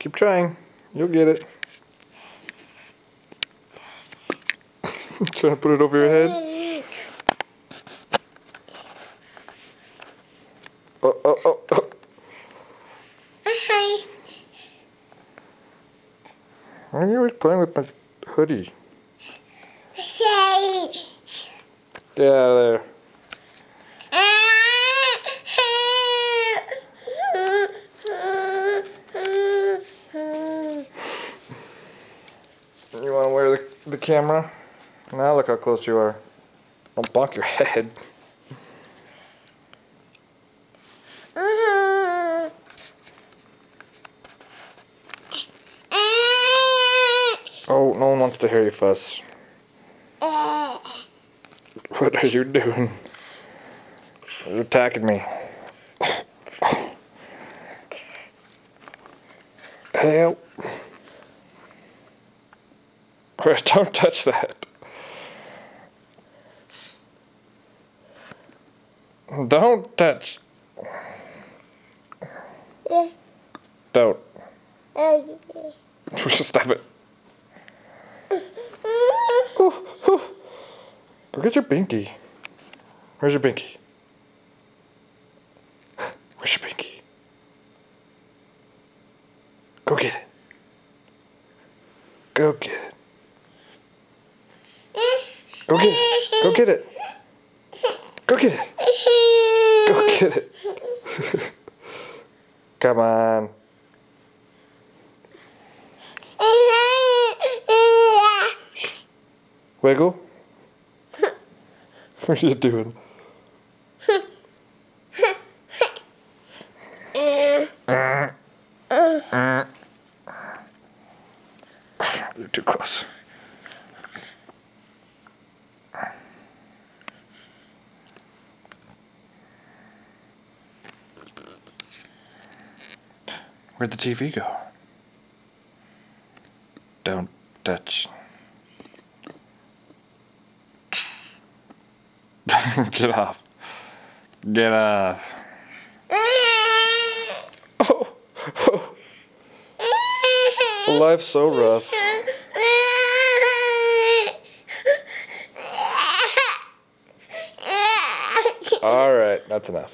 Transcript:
Keep trying. You'll get it. Trying to put it over your head. Oh. Hi. Why are you always playing with my hoodie? Hey. Get out of there. You want to wear the camera? Now look how close you are. Don't bonk your head. Oh, no one wants to hear you fuss. What are you doing? You're attacking me. Help. Don't touch that. Don't touch. Don't. Stop it. Go get your binky. Where's your binky? Where's your binky? Go get it. Go get it. Go get it. Go get it. Go get it. Go get it. Come on. Wiggle. What are you doing? You're too close. Where'd the TV go? Don't touch. Get off. Get off. Oh. Life's so rough. Alright, that's enough.